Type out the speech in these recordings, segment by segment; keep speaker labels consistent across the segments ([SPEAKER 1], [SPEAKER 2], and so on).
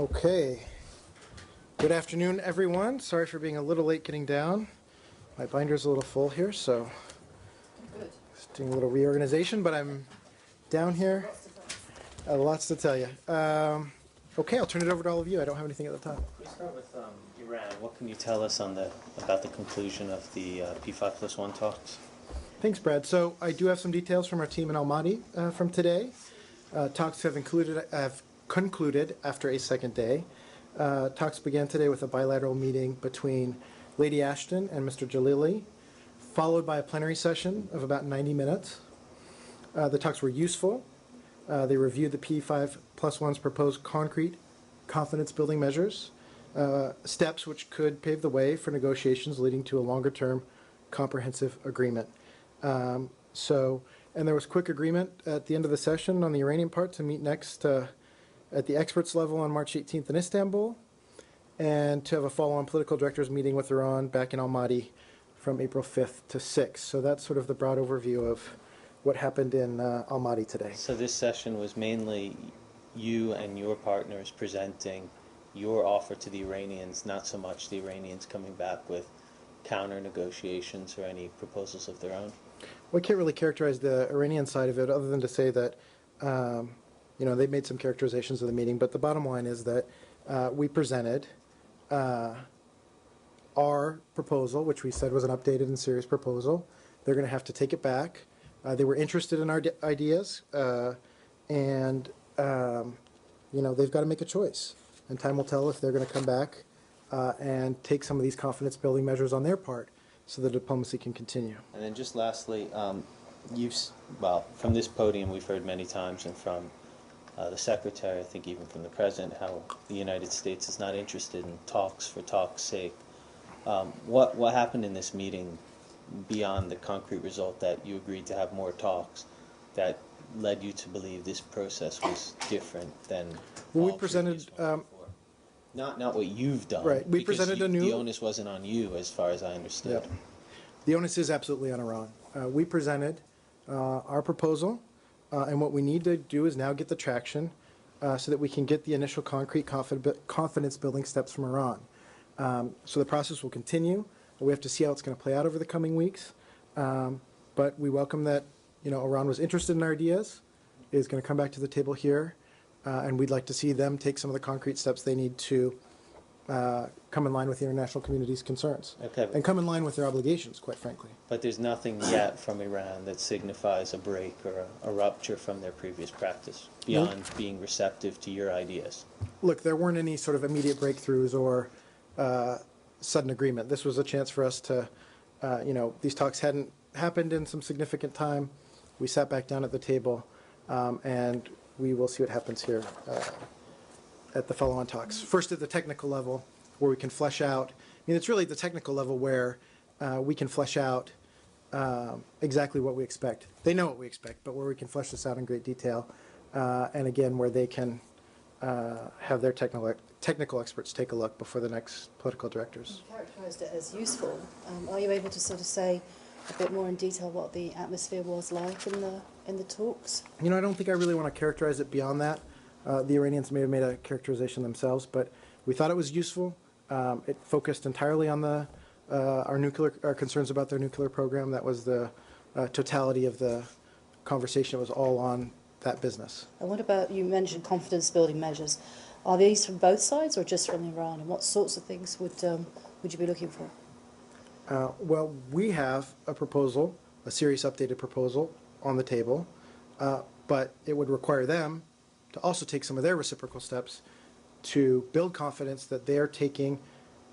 [SPEAKER 1] Okay. Good afternoon, everyone. Sorry for being a little late getting down. My binder's a little full here, so just doing a little reorganization, but I'm down here. Lots to tell you. Okay, I'll turn it over to all of you. I don't have anything at the top.
[SPEAKER 2] We start with Iran. What can you tell us on about the conclusion of the P5+1 talks?
[SPEAKER 1] Thanks, Brad. So I do have some details from our team in Almaty from today. Talks have concluded after a second day. Talks began today with a bilateral meeting between Lady Ashton and Mr. Jalili, followed by a plenary session of about 90 minutes. The talks were useful. They reviewed the P5+1's proposed concrete confidence-building measures, steps which could pave the way for negotiations leading to a longer-term comprehensive agreement. And there was quick agreement at the end of the session on the Iranian part to meet next at the experts level on March 18th in Istanbul, and to have a follow-on political directors meeting with Iran back in Almaty from April 5th to 6th. So that's sort of the broad overview of what happened in Almaty today.
[SPEAKER 2] So this session was mainly you and your partners presenting your offer to the Iranians, not so much the Iranians coming back with counter negotiations or any proposals of their own?
[SPEAKER 1] Well, I can't really characterize the Iranian side of it other than to say that they made some characterizations of the meeting, but the bottom line is that we presented our proposal, which we said was an updated and serious proposal. They're going to have to take it back. They were interested in our ideas, and they've got to make a choice. And time will tell if they're going to come back and take some of these confidence-building measures on their part so the diplomacy can continue.
[SPEAKER 2] And then just lastly, from this podium we've heard many times, and from the Secretary, I think even from the President, how the United States is not interested in talks for talk's sake. What happened in this meeting beyond the concrete result that you agreed to have more talks that led you to believe this process was different than
[SPEAKER 1] we presented
[SPEAKER 2] not what you've done,
[SPEAKER 1] right? We presented
[SPEAKER 2] the onus wasn't on you, as far as I understood.
[SPEAKER 1] Yep. The onus is absolutely on Iran. We presented our proposal, and what we need to do is now get the traction so that we can get the initial concrete confidence-building steps from Iran. So the process will continue. We have to see how it's going to play out over the coming weeks. But we welcome that Iran was interested in our ideas, is going to come back to the table here, and we'd like to see them take some of the concrete steps they need to come in line with the international community's concerns.
[SPEAKER 2] Okay.
[SPEAKER 1] And come in line with their obligations, quite frankly.
[SPEAKER 2] But there's nothing yet from Iran that signifies a break or a rupture from their previous practice, beyond being receptive to your ideas.
[SPEAKER 1] Look, there weren't any sort of immediate breakthroughs or sudden agreement. This was a chance for us to, these talks hadn't happened in some significant time. We sat back down at the table, and we will see what happens here at the follow-on talks. First at the technical level, where we can flesh out, it's really the technical level where we can flesh out exactly what we expect. They know what we expect, but where we can flesh this out in great detail, and again, where they can have their technical experts take a look before the next political directors.
[SPEAKER 3] You characterized it as useful. Are you able to sort of say a bit more in detail what the atmosphere was like in the talks?
[SPEAKER 1] I don't think I really want to characterize it beyond that. The Iranians may have made a characterization themselves, but we thought it was useful. It focused entirely on our concerns about their nuclear program. That was the totality of the conversation. It was all on that business.
[SPEAKER 3] And what about, you mentioned confidence-building measures. Are these from both sides or just from Iran? And what sorts of things would you be looking for?
[SPEAKER 1] Well, we have a proposal, a serious updated proposal on the table, but it would require them to also take some of their reciprocal steps to build confidence that they are taking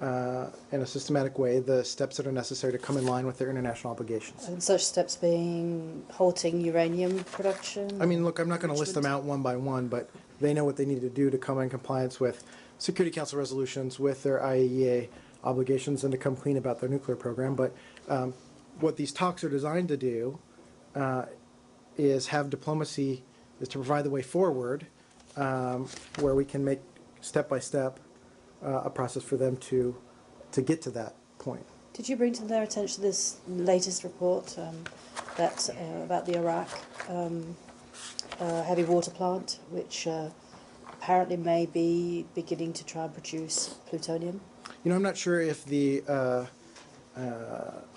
[SPEAKER 1] in a systematic way the steps that are necessary to come in line with their international obligations.
[SPEAKER 3] And such steps being halting uranium production?
[SPEAKER 1] Look, I'm not going to list them out one by one, but they know what they need to do to come in compliance with Security Council resolutions, with their IAEA obligations, and to come clean about their nuclear program. But what these talks are designed to do is have diplomacy, is to provide the way forward where we can make step by step a process for them to get to that point.
[SPEAKER 3] Did you bring to their attention this latest report about the Iraq heavy water plant, which apparently may be beginning to try and produce plutonium.
[SPEAKER 1] You know, I'm not sure if the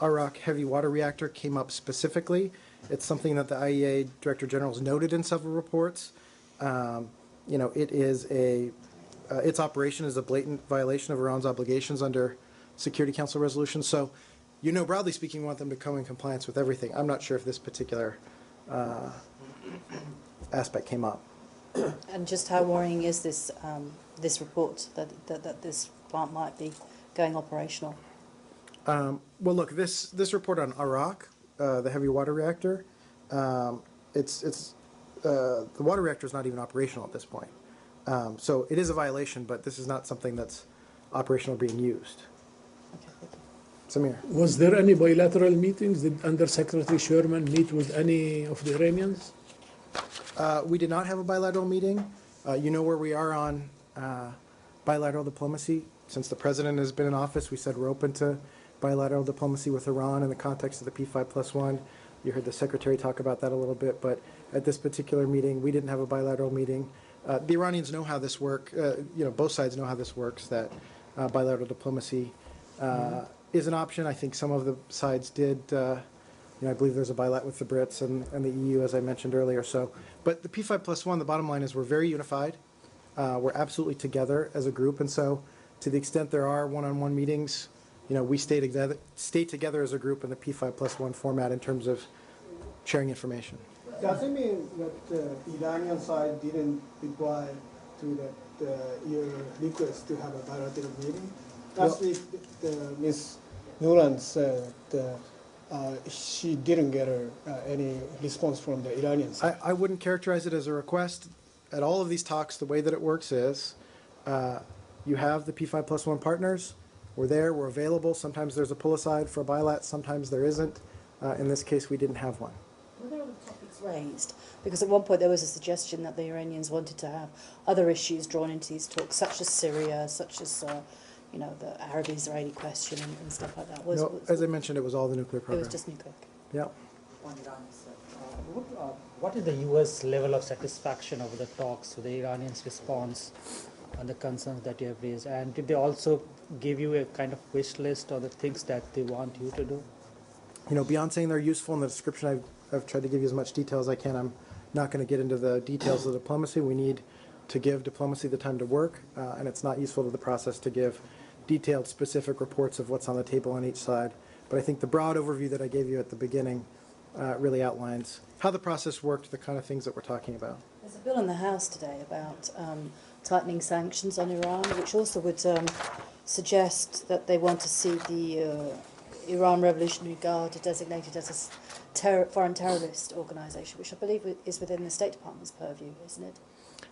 [SPEAKER 1] Arak heavy water reactor came up specifically. It's something that the IEA Director General has noted in several reports. You know, it is its operation is a blatant violation of Iran's obligations under Security Council resolutions. So, you know, broadly speaking, we want them to come in compliance with everything. I'm not sure if this particular aspect came up.
[SPEAKER 3] And just how worrying is this this report that this plant might be going operational?
[SPEAKER 1] Well, look, this report on Arak, the heavy water reactor, the water reactor is not even operational at this point. So it is a violation, but this is not something that's operational being used.
[SPEAKER 3] Okay, thank you.
[SPEAKER 1] Samir.
[SPEAKER 4] Was there any bilateral meetings? Did Under-Secretary Sherman meet with any of the Iranians?
[SPEAKER 1] We did not have a bilateral meeting. You know where we are on bilateral diplomacy. Since the president has been in office, we said we're open to bilateral diplomacy with Iran in the context of the P5+1. You heard the secretary talk about that a little bit, but at this particular meeting, we didn't have a bilateral meeting. The Iranians know how this works. You know, both sides know how this works, that bilateral diplomacy is an option. I think some of the sides did. You know, I believe there's a bilat with the Brits and the EU, as I mentioned earlier. So, but the P5+1, the bottom line is we're very unified. We're absolutely together as a group, and so to the extent there are one-on-one meetings, you know, we stay together as a group in the P5+1 format in terms of sharing information.
[SPEAKER 5] Does it mean that the Iranian side didn't reply to your request to have a bilateral meeting? Last week, Ms. Nuland said she didn't get any response from the Iranian side.
[SPEAKER 1] I wouldn't characterize it as a request. At all of these talks, the way that it works is you have the P5+1 partners. We're there. We're available. Sometimes there's a pull-aside for a bilat. Sometimes there isn't. In this case, we didn't have one.
[SPEAKER 3] Were there other topics raised? Because at one point there was a suggestion that the Iranians wanted to have other issues drawn into these talks, such as Syria, such as you know, the Arab-Israeli question and stuff like that.
[SPEAKER 1] No, as I mentioned, it was all the nuclear
[SPEAKER 3] It
[SPEAKER 1] program.
[SPEAKER 3] was just nuclear.
[SPEAKER 1] Yeah.
[SPEAKER 6] On Iran, sir. What is the U.S. level of satisfaction over the talks with the Iranians' response on the concerns that you have raised? And did they also give you a kind of wish list or the things that they want you to do?
[SPEAKER 1] You know, beyond saying they're useful in the description, I've tried to give you as much detail as I can. I'm not going to get into the details of diplomacy. We need to give diplomacy the time to work, and it's not useful to the process to give detailed, specific reports of what's on the table on each side. But I think the broad overview that I gave you at the beginning really outlines how the process worked, the kind of things that we're talking about.
[SPEAKER 3] There's a bill in the House today about tightening sanctions on Iran, which also would suggest that they want to see the Iran Revolutionary Guard designated as a foreign terrorist organisation, which I believe is within the State Department's purview, isn't it?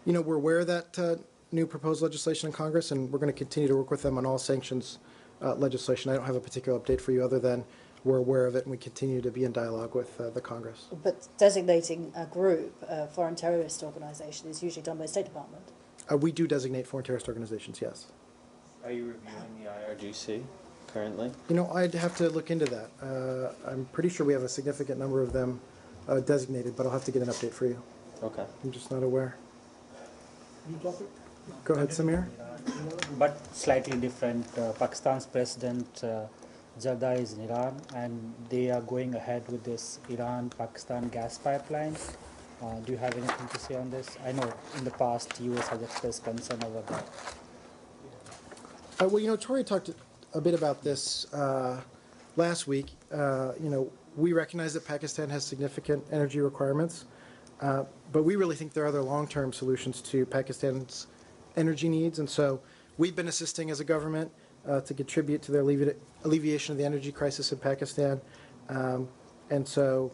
[SPEAKER 1] You know, we're aware of that new proposed legislation in Congress, and we're going to continue to work with them on all sanctions legislation. I don't have a particular update for you other than we're aware of it, and we continue to be in dialogue with the Congress.
[SPEAKER 3] But designating a group, a foreign terrorist organisation, is usually done by the State Department.
[SPEAKER 1] We do designate foreign terrorist organizations, yes.
[SPEAKER 2] Are you reviewing the IRGC currently?
[SPEAKER 1] You know, I'd have to look into that. I'm pretty sure we have a significant number of them designated, but I'll have to get an update for you.
[SPEAKER 2] Okay.
[SPEAKER 1] I'm just not aware. Go ahead, Samir.
[SPEAKER 6] But slightly different. Pakistan's president Zardari is in Iran, and they are going ahead with this Iran-Pakistan gas pipeline. Do you have anything to say on this? I know in the past U.S. has expressed concern over that.
[SPEAKER 1] Well, you know, Tori talked a bit about this last week. You know, we recognize that Pakistan has significant energy requirements, but we really think there are other long-term solutions to Pakistan's energy needs, and so we've been assisting as a government to contribute to the alleviation of the energy crisis in Pakistan. And so,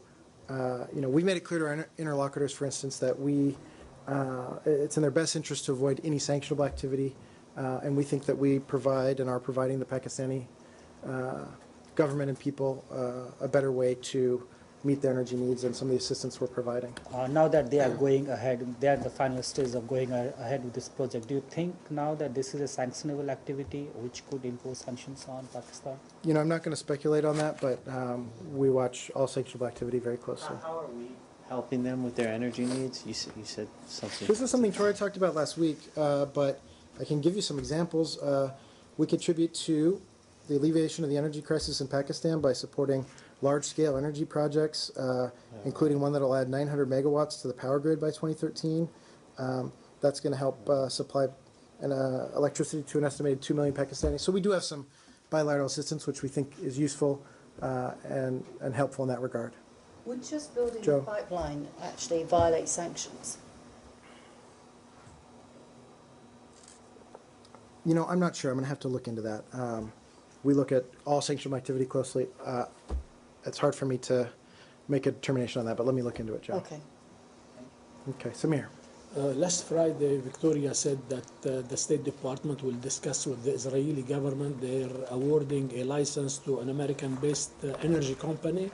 [SPEAKER 1] you know, we made it clear to our interlocutors, for instance, that it's in their best interest to avoid any sanctionable activity, and we think that we provide and are providing the Pakistani government and people a better way to meet their energy needs and some of the assistance we're providing.
[SPEAKER 6] Now that they are going ahead, they are in the final stage of going ahead with this project, do you think now that this is a sanctionable activity which could impose sanctions on Pakistan?
[SPEAKER 1] You know, I'm not going to speculate on that, but we watch all sanctionable activity very closely.
[SPEAKER 2] How are we helping them with their energy needs? You said something.
[SPEAKER 1] This is something Troy talked about last week, but I can give you some examples. We contribute to the alleviation of the energy crisis in Pakistan by supporting large-scale energy projects, including one that will add 900 megawatts to the power grid by 2013. That's going to help supply electricity to an estimated 2 million Pakistanis. So we do have some bilateral assistance, which we think is useful and helpful in that regard.
[SPEAKER 3] Would just building
[SPEAKER 1] Joe.
[SPEAKER 3] a pipeline actually violate sanctions?
[SPEAKER 1] You know, I'm not sure. I'm going to have to look into that. We look at all sanctionable activity closely. It's hard for me to make a determination on that, but let me look into it, Joe.
[SPEAKER 3] Okay.
[SPEAKER 1] Okay, Samir.
[SPEAKER 4] Last Friday, Victoria said that the State Department will discuss with the Israeli government. They're awarding a license to an American-based energy company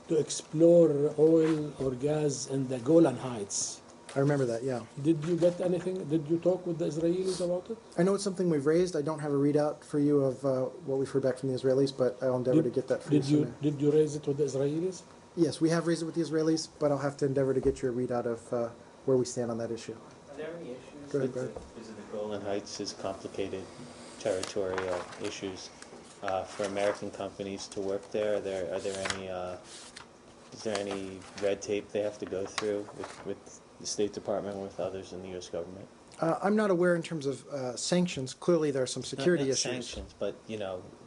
[SPEAKER 4] to explore oil or gas in the Golan Heights.
[SPEAKER 1] I remember that, yeah.
[SPEAKER 4] Did you get anything? Did you talk with the Israelis about it?
[SPEAKER 1] I know it's something we've raised. I don't have a readout for you of what we've heard back from the Israelis, but I'll endeavor to get that for you. Samir.
[SPEAKER 4] Did you raise it with the Israelis?
[SPEAKER 1] Yes, we have raised it with the Israelis, but I'll have to endeavor to get you a readout of where we stand on that issue.
[SPEAKER 2] Are there any issues
[SPEAKER 1] Go ahead,
[SPEAKER 2] with the Golan Heights is complicated territorial issues for American companies to work there? Are there any is there any red tape they have to go through with the State Department or with others in the U.S. government?
[SPEAKER 1] I'm not aware in terms of sanctions. Clearly, there are some security
[SPEAKER 2] Not
[SPEAKER 1] issues.
[SPEAKER 2] sanctions, but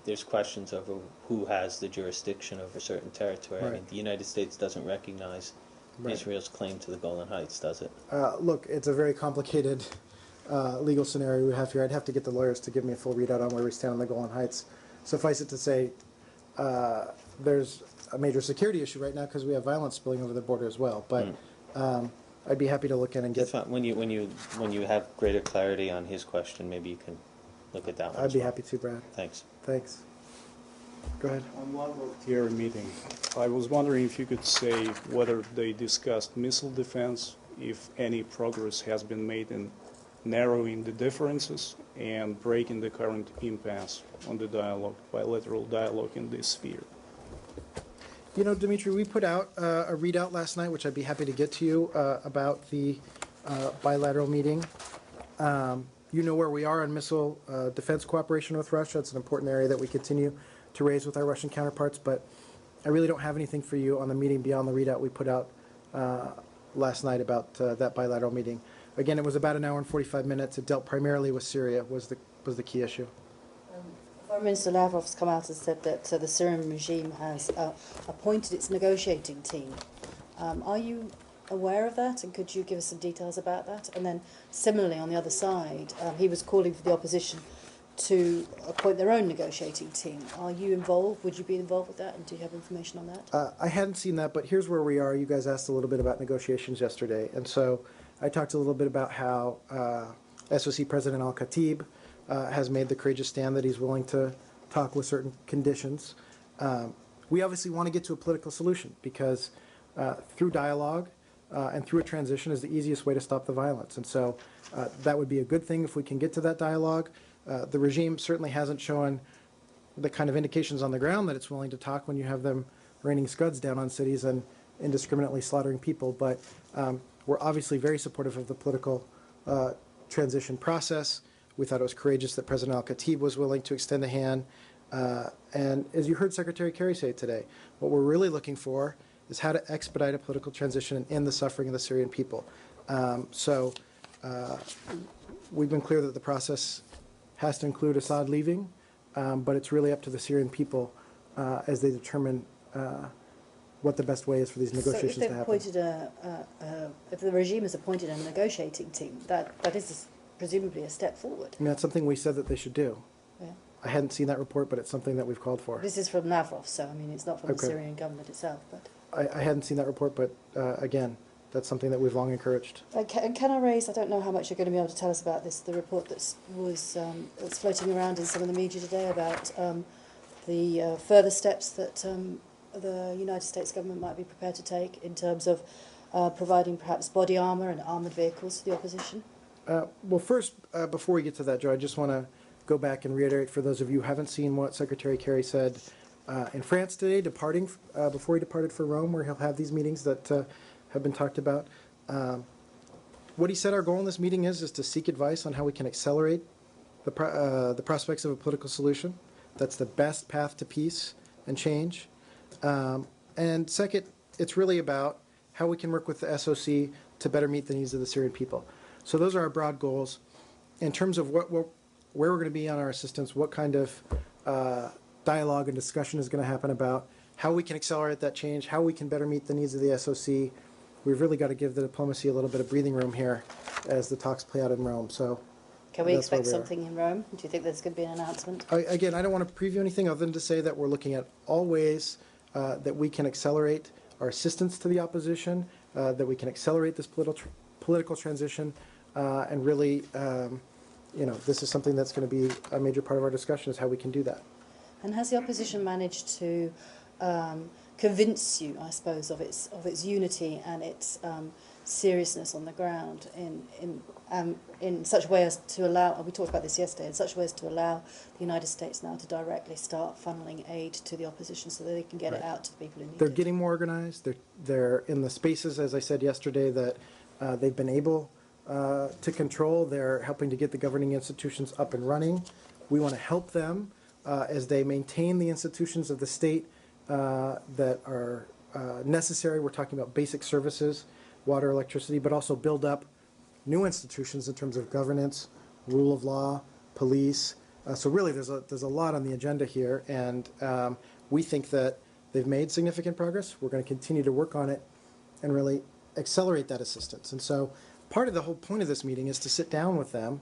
[SPEAKER 2] there's questions over who has the jurisdiction over certain territory. I mean,
[SPEAKER 1] Right.
[SPEAKER 2] the United States doesn't recognize
[SPEAKER 1] Right.
[SPEAKER 2] Israel's claim to the Golan Heights, does it?
[SPEAKER 1] Look, it's a very complicated legal scenario we have here. I'd have to get the lawyers to give me a full readout on where we stand on the Golan Heights. Suffice it to say, there's a major security issue right now because we have violence spilling over the border as well. But I'd be happy to look in and get.
[SPEAKER 2] That's fine. When you have greater clarity on his question, maybe you can look at that one.
[SPEAKER 1] I'd
[SPEAKER 2] as
[SPEAKER 1] be
[SPEAKER 2] well.
[SPEAKER 1] happy to, Brad.
[SPEAKER 2] Thanks.
[SPEAKER 1] Thanks. Go ahead.
[SPEAKER 7] On one volunteer meeting, I was wondering if you could say whether they discussed missile defense, if any progress has been made in narrowing the differences and breaking the current impasse on the bilateral dialogue in this sphere.
[SPEAKER 1] You know, Dimitri, we put out a readout last night, which I'd be happy to get to you about the bilateral meeting. You know where we are on missile defense cooperation with Russia. It's an important area that we continue to raise with our Russian counterparts, but I really don't have anything for you on the meeting beyond the readout we put out last night about that bilateral meeting. Again, it was about an hour and 45 minutes. It dealt primarily with Syria was the key issue.
[SPEAKER 3] Foreign Minister Lavrov's come out and said that the Syrian regime has appointed its negotiating team. Are you aware of that, and could you give us some details about that? And then similarly on the other side, he was calling for the opposition to appoint their own negotiating team. Are you involved? Would you be involved with that, and do you have information on that?
[SPEAKER 1] I hadn't seen that, but here's where we are. You guys asked a little bit about negotiations yesterday, and so I talked a little bit about how SOC President Al-Khatib has made the courageous stand that he's willing to talk with certain conditions. We obviously want to get to a political solution because through dialogue and through a transition is the easiest way to stop the violence. And so that would be a good thing if we can get to that dialogue. The regime certainly hasn't shown the kind of indications on the ground that it's willing to talk when you have them raining scuds down on cities and indiscriminately slaughtering people. But we're obviously very supportive of the political transition process. We thought it was courageous that President Al-Khatib was willing to extend a hand. And as you heard Secretary Kerry say today, what we're really looking for is how to expedite a political transition and end the suffering of the Syrian people. So we've been clear that the process has to include Assad leaving, but it's really up to the Syrian people as they determine what the best way is for these negotiations to happen.
[SPEAKER 3] If the regime has appointed a negotiating team, that is presumably a step forward.
[SPEAKER 1] And that's something we said that they should do.
[SPEAKER 3] Yeah.
[SPEAKER 1] I hadn't seen that report, but it's something that we've called for.
[SPEAKER 3] This is from Lavrov, so I mean it's not from
[SPEAKER 1] Okay.
[SPEAKER 3] the Syrian government itself. But
[SPEAKER 1] I hadn't seen that report, but again, that's something that we've long encouraged.
[SPEAKER 3] can I raise? I don't know how much you're going to be able to tell us about this. The report that's floating around in some of the media today about the further steps that the United States government might be prepared to take in terms of providing perhaps body armour and armoured vehicles to the opposition.
[SPEAKER 1] Well, first, before we get to that, Joe, I just want to go back and reiterate for those of you who haven't seen what Secretary Kerry said in France today, before he departed for Rome, where he'll have these meetings that have been talked about. What he said our goal in this meeting is to seek advice on how we can accelerate the prospects of a political solution. That's the best path to peace and change. And second, it's really about how we can work with the SOC to better meet the needs of the Syrian people. So those are our broad goals. In terms of where we're going to be on our assistance, what kind of dialogue and discussion is going to happen about how we can accelerate that change, how we can better meet the needs of the SOC. We've really got to give the diplomacy a little bit of breathing room here as the talks play out in Rome. So,
[SPEAKER 3] Can we
[SPEAKER 1] that's where
[SPEAKER 3] expect
[SPEAKER 1] we are.
[SPEAKER 3] something in Rome? Do you think there's going to be an announcement?
[SPEAKER 1] Again, I don't want to preview anything other than to say that we're looking at all ways that we can accelerate our assistance to the opposition, that we can accelerate this political transition, and really, this is something that's going to be a major part of our discussion is how we can do that.
[SPEAKER 3] And has the opposition managed to convince you, I suppose, of its unity and its seriousness on the ground in such a way as to allow, we talked about this yesterday, in such a way as to allow the United States now to directly start funneling aid to the opposition so that they can get it out to the people who need
[SPEAKER 1] They're
[SPEAKER 3] it?
[SPEAKER 1] getting more organized. They're in the spaces, as I said yesterday, that they've been able to control. They're helping to get the governing institutions up and running. We want to help them as they maintain the institutions of the state that are necessary. We're talking about basic services, water, electricity, but also build up new institutions in terms of governance, rule of law, police. So really, there's a lot on the agenda here, and we think that they've made significant progress. We're going to continue to work on it and really accelerate that assistance. And so part of the whole point of this meeting is to sit down with them,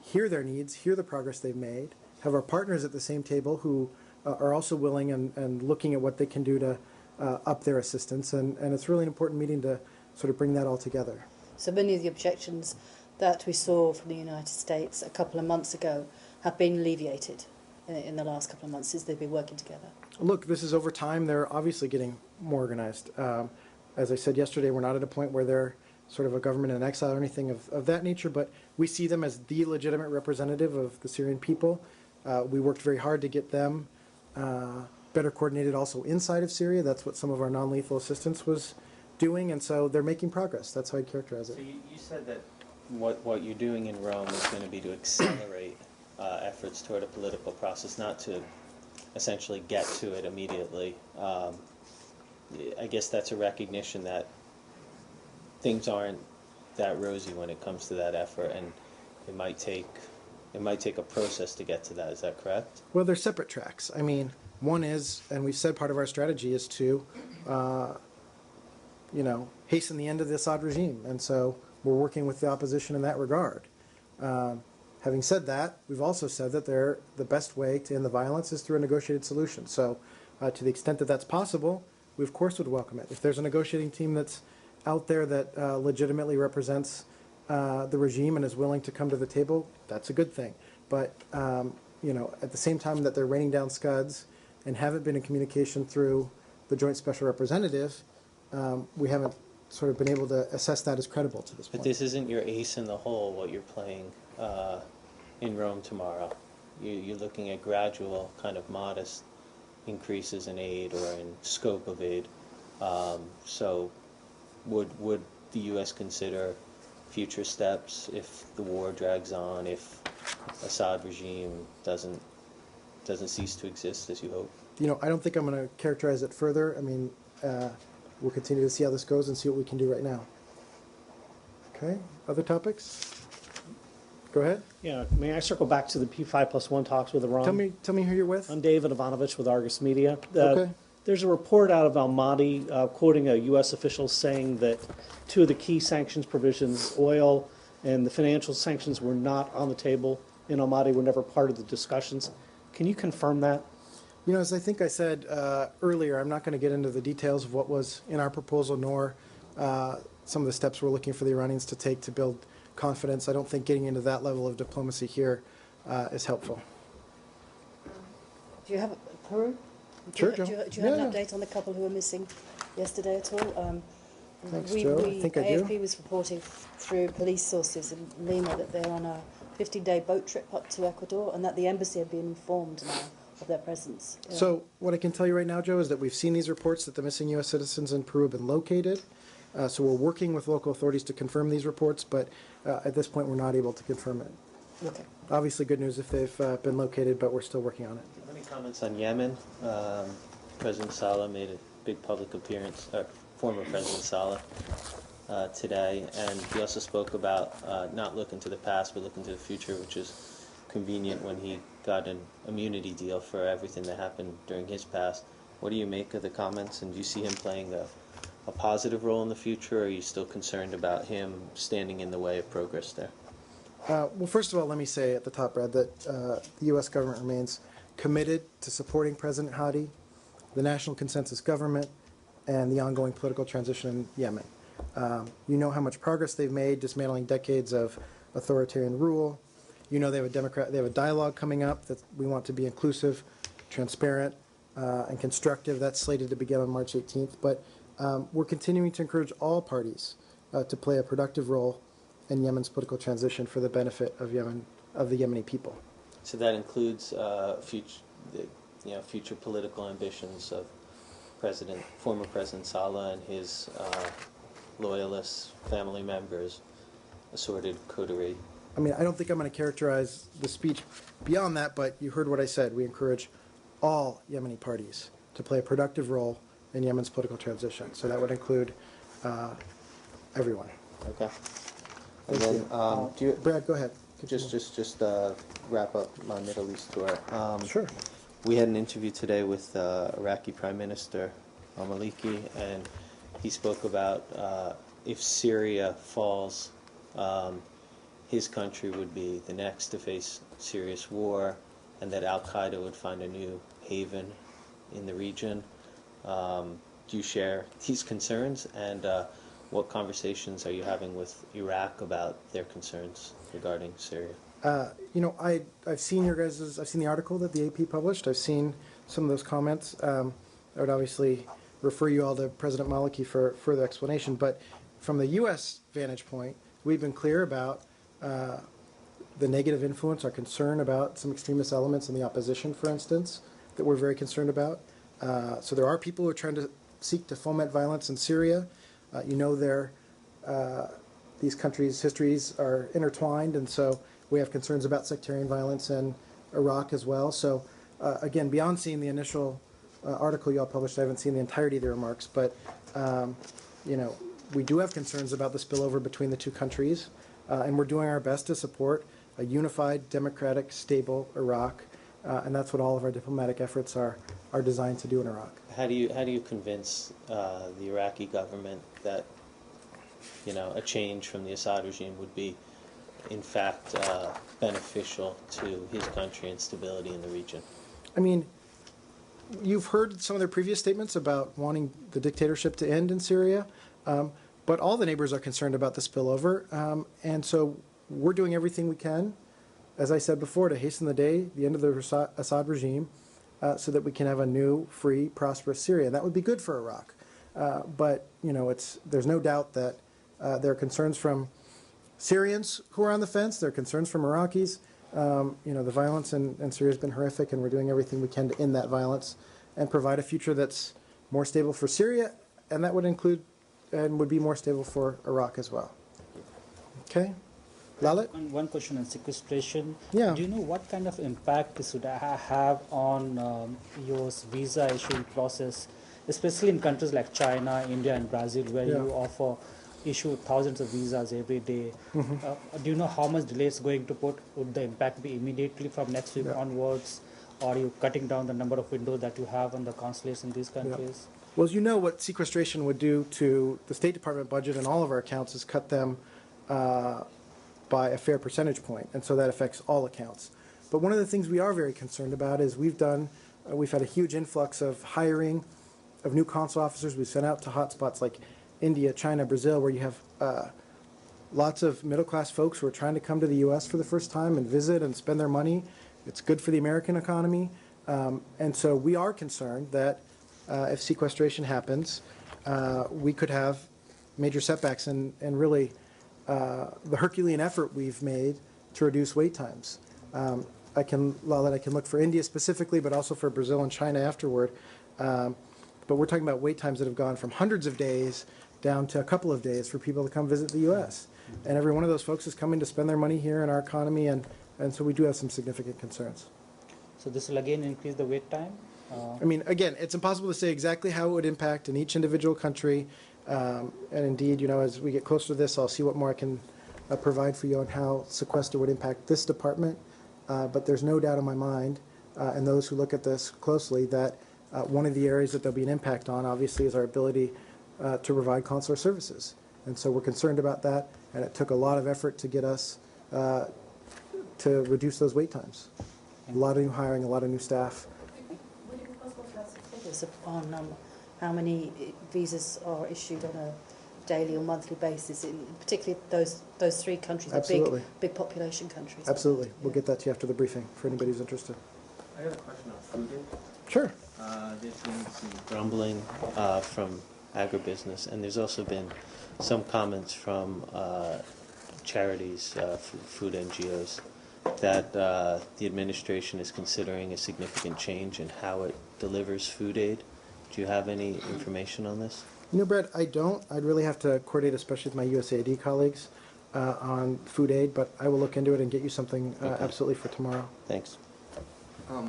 [SPEAKER 1] hear their needs, hear the progress they've made, have our partners at the same table who are also willing and looking at what they can do to up their assistance. And it's really an important meeting to sort of bring that all together.
[SPEAKER 3] So many of the objections that we saw from the United States a couple of months ago have been alleviated in the last couple of months since they've been working together.
[SPEAKER 1] Look, this is over time. They're obviously getting more organized. As I said yesterday, we're not at a point where they're sort of a government in exile or anything of that nature, but we see them as the legitimate representative of the Syrian people. We worked very hard to get them better coordinated also inside of Syria. That's what some of our non-lethal assistance was doing, and so they're making progress. That's how I'd characterize it.
[SPEAKER 2] So you said that what you're doing in Rome is going to be to accelerate efforts toward a political process, not to essentially get to it immediately. I guess that's a recognition that things aren't that rosy when it comes to that effort, and it might take a process to get to that. Is that correct?
[SPEAKER 1] Well, they're separate tracks. I mean, one is, and we've said part of our strategy is to, hasten the end of the Assad regime, and so we're working with the opposition in that regard. Having said that, we've also said that the best way to end the violence is through a negotiated solution. So, to the extent that that's possible, we of course would welcome it. If there's a negotiating team that's out there that legitimately represents the regime and is willing to come to the table, that's a good thing. But at the same time that they're raining down scuds and haven't been in communication through the Joint Special Representative, we haven't sort of been able to assess that as credible to this point.
[SPEAKER 2] But this isn't your ace in the hole, what you're playing in Rome tomorrow. You're looking at gradual, kind of modest increases in aid or in scope of aid. So would the U.S. consider future steps if the war drags on, if Assad regime doesn't cease to exist as you hope?
[SPEAKER 1] I don't think I'm going to characterize it further. I mean, we'll continue to see how this goes and see what we can do right now. Okay, other topics? Go ahead.
[SPEAKER 8] Yeah, may I circle back to the P5+1 talks with Iran?
[SPEAKER 1] Tell me who you're with.
[SPEAKER 8] I'm David Ivanovich with Argus Media.
[SPEAKER 1] Okay.
[SPEAKER 8] There's a report out of Almaty quoting a U.S. official saying that two of the key sanctions provisions, oil and the financial sanctions, were not on the table in Almaty, were never part of the discussions. Can you confirm that?
[SPEAKER 1] As I think I said earlier, I'm not going to get into the details of what was in our proposal, nor some of the steps we're looking for the Iranians to take to build confidence. I don't think getting into that level of diplomacy here is helpful.
[SPEAKER 3] Do you have Peru?
[SPEAKER 1] Sure,
[SPEAKER 3] Do
[SPEAKER 1] Joe.
[SPEAKER 3] you have an update on the couple who were missing yesterday at all?
[SPEAKER 1] Thanks, Joe. I think I do.
[SPEAKER 3] AFP was reporting through police sources in Lima that they're on a 15-day boat trip up to Ecuador, and that the embassy had been informed now of their presence.
[SPEAKER 1] So what I can tell you right now, Joe, is that we've seen these reports that the missing U.S. citizens in Peru have been located. So we're working with local authorities to confirm these reports, but at this point, we're not able to confirm it.
[SPEAKER 3] Okay.
[SPEAKER 1] Obviously, good news if they've been located, but we're still working on it.
[SPEAKER 2] Any comments on Yemen? President Saleh made a big public appearance, former President Saleh, today, and he also spoke about not looking to the past but looking to the future, which is convenient when he got an immunity deal for everything that happened during his past. What do you make of the comments, and do you see him playing a positive role in the future, or are you still concerned about him standing in the way of progress there?
[SPEAKER 1] Well, first of all, let me say at the top, Brad, that the U.S. government remains committed to supporting President Hadi, the national consensus government, and the ongoing political transition in Yemen. You know how much progress they've made dismantling decades of authoritarian rule. You know they have a dialogue coming up that we want to be inclusive, transparent, and constructive. That's slated to begin on March 18th. But we're continuing to encourage all parties to play a productive role in Yemen's political transition for the benefit of the Yemeni people.
[SPEAKER 2] So that includes future political ambitions of former President Saleh and his loyalists, family members, assorted coterie.
[SPEAKER 1] I mean, I don't think I'm going to characterize the speech beyond that, but you heard what I said. We encourage all Yemeni parties to play a productive role in Yemen's political transition. So that would include everyone.
[SPEAKER 2] Okay. And then, do you,
[SPEAKER 1] Brad, go ahead.
[SPEAKER 2] just wrap up my Middle East tour.
[SPEAKER 1] Sure.
[SPEAKER 2] We had an interview today with Iraqi Prime Minister al-Maliki, and he spoke about if Syria falls, his country would be the next to face serious war, and that al-Qaeda would find a new haven in the region. Do you share these concerns, and what conversations are you having with Iraq about their concerns regarding Syria?
[SPEAKER 1] I've seen I've seen the article that the AP published. I've seen some of those comments. I would obviously refer you all to President Maliki for further explanation. But from the U.S. vantage point, we've been clear about the negative influence, our concern about some extremist elements in the opposition, for instance, that we're very concerned about. So there are people who are trying to seek to foment violence in Syria. These countries' histories are intertwined, and so we have concerns about sectarian violence in Iraq as well. So again, beyond seeing the initial article you all published, I haven't seen the entirety of the remarks, but we do have concerns about the spillover between the two countries, and we're doing our best to support a unified, democratic, stable Iraq, and that's what all of our diplomatic efforts are designed to do in Iraq.
[SPEAKER 2] How do you convince the Iraqi government that a change from the Assad regime would be, in fact, beneficial to his country and stability in the region?
[SPEAKER 1] I mean, you've heard some of their previous statements about wanting the dictatorship to end in Syria, but all the neighbors are concerned about the spillover, and so we're doing everything we can, as I said before, to hasten the end of the Assad regime, so that we can have a new, free, prosperous Syria. And that would be good for Iraq. But there's no doubt that there are concerns from Syrians who are on the fence. There are concerns from Iraqis. The violence in Syria has been horrific, and we're doing everything we can to end that violence and provide a future that's more stable for Syria, and that would include and would be more stable for Iraq as well. Okay? Lalit?
[SPEAKER 6] One question on sequestration.
[SPEAKER 1] Yeah.
[SPEAKER 6] Do you know what kind of impact this would have on your visa issuing process, especially in countries like China, India, and Brazil, where you issue thousands of visas every day? Do you know how much delay it's going to put? Would the impact be immediately from next week onwards? Or are you cutting down the number of windows that you have on the consulates in these countries?
[SPEAKER 1] Well, as you know, what sequestration would do to the State Department budget and all of our accounts is cut them by a fair percentage point, and so that affects all accounts. But one of the things we are very concerned about is we've had a huge influx of hiring of new consul officers. We've sent out to hotspots like India, China, Brazil, where you have lots of middle-class folks who are trying to come to the U.S. for the first time and visit and spend their money. It's good for the American economy. And so we are concerned that if sequestration happens, we could have major setbacks and really the Herculean effort we've made to reduce wait times. I can look for India specifically, but also for Brazil and China afterward. But we're talking about wait times that have gone from hundreds of days down to a couple of days for people to come visit the U.S. And every one of those folks is coming to spend their money here in our economy, and so we do have some significant concerns.
[SPEAKER 6] So this will again increase the wait time?
[SPEAKER 1] I mean, again, it's impossible to say exactly how it would impact in each individual country. And indeed, you know, as we get closer to this, I'll see what more I can provide for you on how sequester would impact this department. But there's no doubt in my mind, and those who look at this closely, that one of the areas that there'll be an impact on, obviously, is our ability to provide consular services. And so we're concerned about that, and it took a lot of effort to get us to reduce those wait times. A lot of new hiring, a lot of new staff.
[SPEAKER 3] Would it be possible to have some figures on how many visas are issued on a daily or monthly basis, in particularly those three countries,
[SPEAKER 1] Absolutely.
[SPEAKER 3] the big population countries?
[SPEAKER 1] Absolutely. We'll get that to you after the briefing for anybody who's interested.
[SPEAKER 2] I have a question on food aid.
[SPEAKER 1] Sure.
[SPEAKER 2] There's been some grumbling from agribusiness, and there's also been some comments from charities, food NGOs, that the administration is considering a significant change in how it delivers food aid. Do you have any information on this?
[SPEAKER 1] You know, Brett, I don't. I'd really have to coordinate, especially with my USAID colleagues, on food aid, but I will look into it and get you something absolutely for tomorrow.
[SPEAKER 2] Thanks.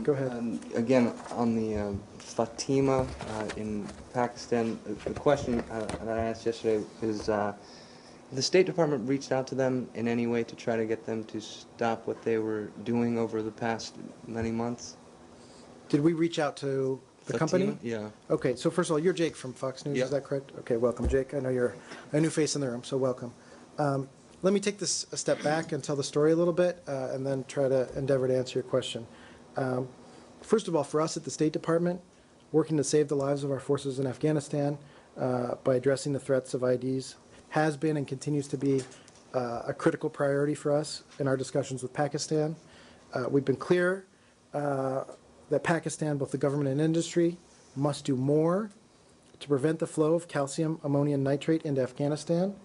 [SPEAKER 1] Go ahead.
[SPEAKER 9] Again, on the Fatima in Pakistan, the question that I asked yesterday is, the State Department reached out to them in any way to try to get them to stop what they were doing over the past many months?
[SPEAKER 1] Did we reach out to the company?
[SPEAKER 9] Yeah.
[SPEAKER 1] Okay, so first of all, you're Jake from Fox News,
[SPEAKER 9] Yep.
[SPEAKER 1] is that correct? Okay, welcome, Jake. I know you're a new face in the room, so welcome. Let me take this a step back and tell the story a little bit, and then try to endeavor to answer your question. First of all, for us at the State Department, working to save the lives of our forces in Afghanistan by addressing the threats of IEDs has been and continues to be a critical priority for us in our discussions with Pakistan. We've been clear that Pakistan, both the government and industry, must do more to prevent the flow of calcium ammonium nitrate into Afghanistan.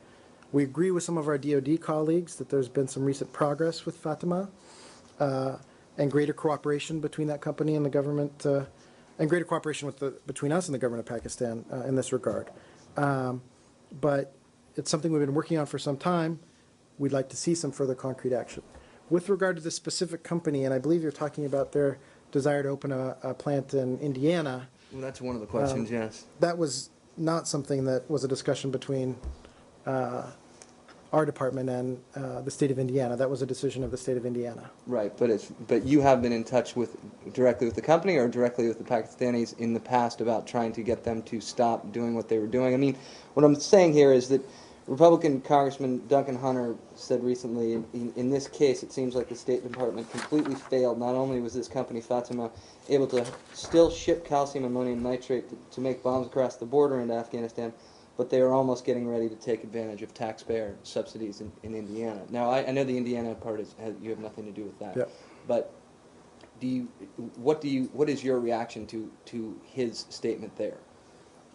[SPEAKER 1] We agree with some of our DoD colleagues that there's been some recent progress with Fatima, and greater cooperation between that company and the government, and greater cooperation between us and the government of Pakistan in this regard. But it's something we've been working on for some time. We'd like to see some further concrete action. With regard to the specific company, and I believe you're talking about their desire to open a plant in Indiana,
[SPEAKER 9] Well, that's one of the questions, yes.
[SPEAKER 1] that was not something that was a discussion between our department and the state of Indiana. That was a decision of the state of Indiana.
[SPEAKER 9] Right, but you have been in touch directly with the company or directly with the Pakistanis in the past about trying to get them to stop doing what they were doing. I mean, what I'm saying here is that Republican Congressman Duncan Hunter said recently, in this case, it seems like the State Department completely failed. Not only was this company, Fatima, able to still ship calcium ammonium nitrate to make bombs across the border into Afghanistan, but they were almost getting ready to take advantage of taxpayer subsidies in Indiana. Now, I know the Indiana part you have nothing to do with that.
[SPEAKER 1] Yep.
[SPEAKER 9] But what is your reaction to his statement there?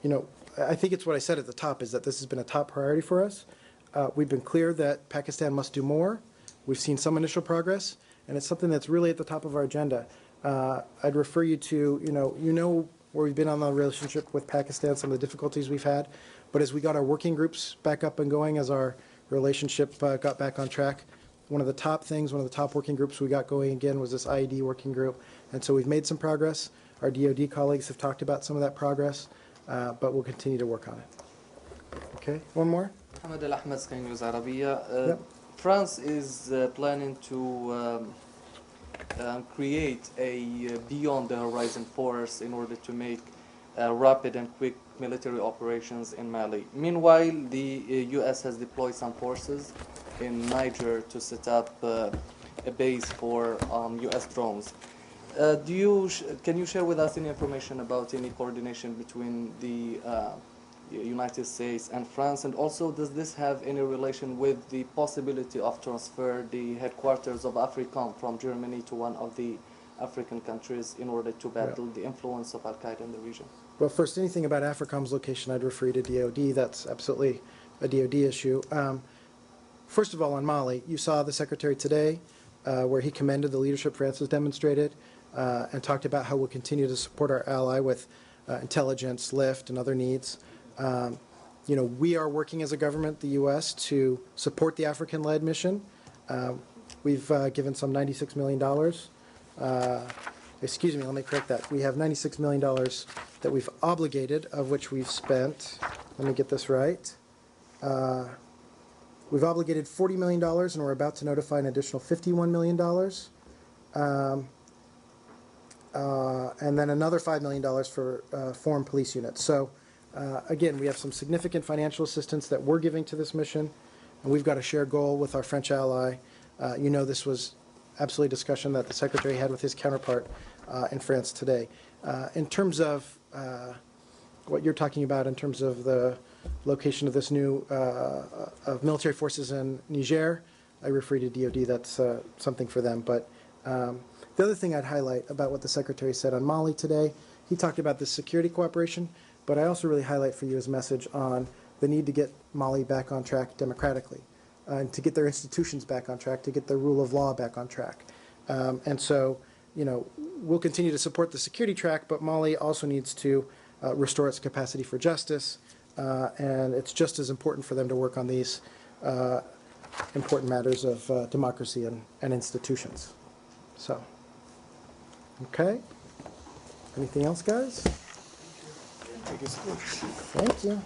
[SPEAKER 1] You know, I think it's what I said at the top, is that this has been a top priority for us. We've been clear that Pakistan must do more. We've seen some initial progress, and it's something that's really at the top of our agenda. I'd refer you to, you know where we've been on the relationship with Pakistan, some of the difficulties we've had. But as we got our working groups back up and going, as our relationship got back on track, one of the top working groups we got going again was this IED working group. And so we've made some progress. Our DoD colleagues have talked about some of that progress, but we'll continue to work on it. Okay, one more?
[SPEAKER 10] محمد الأحمد Sky News عربية.
[SPEAKER 1] Yep.
[SPEAKER 10] France is planning to create a Beyond the Horizon force in order to make rapid and quick military operations in Mali. Meanwhile, the U.S. has deployed some forces in Niger to set up a base for U.S. drones. Can you share with us any information about any coordination between the United States and France, and also does this have any relation with the possibility of transfer the headquarters of AFRICOM from Germany to one of the African countries in order to battle the influence of Al-Qaeda in the region?
[SPEAKER 1] Well, first, anything about AFRICOM's location, I'd refer you to DoD. That's absolutely a DoD issue. First of all, on Mali, you saw the Secretary today where he commended the leadership France has demonstrated and talked about how we'll continue to support our ally with intelligence, lift, and other needs. You know, we are working as a government, the U.S., to support the African-led mission. We've given some $96 million. Excuse me, let me correct that. We have $96 million that we've obligated, of which we've spent, let me get this right. We've obligated $40 million, and we're about to notify an additional $51 million. And then another $5 million for foreign police units. So, again, we have some significant financial assistance that we're giving to this mission, and we've got a shared goal with our French ally. You know, this was absolutely a discussion that the Secretary had with his counterpart in France today. In terms of what you're talking about, in terms of the location of this new of military forces in Niger, I refer to DoD. That's something for them. But the other thing I'd highlight about what the Secretary said on Mali today, he talked about the security cooperation, but I also really highlight for you his message on the need to get Mali back on track democratically, and to get their institutions back on track, to get their rule of law back on track. And so, you know, we'll continue to support the security track, but Mali also needs to restore its capacity for justice, and it's just as important for them to work on these important matters of democracy and institutions. So, okay. Anything else, guys? Thank you.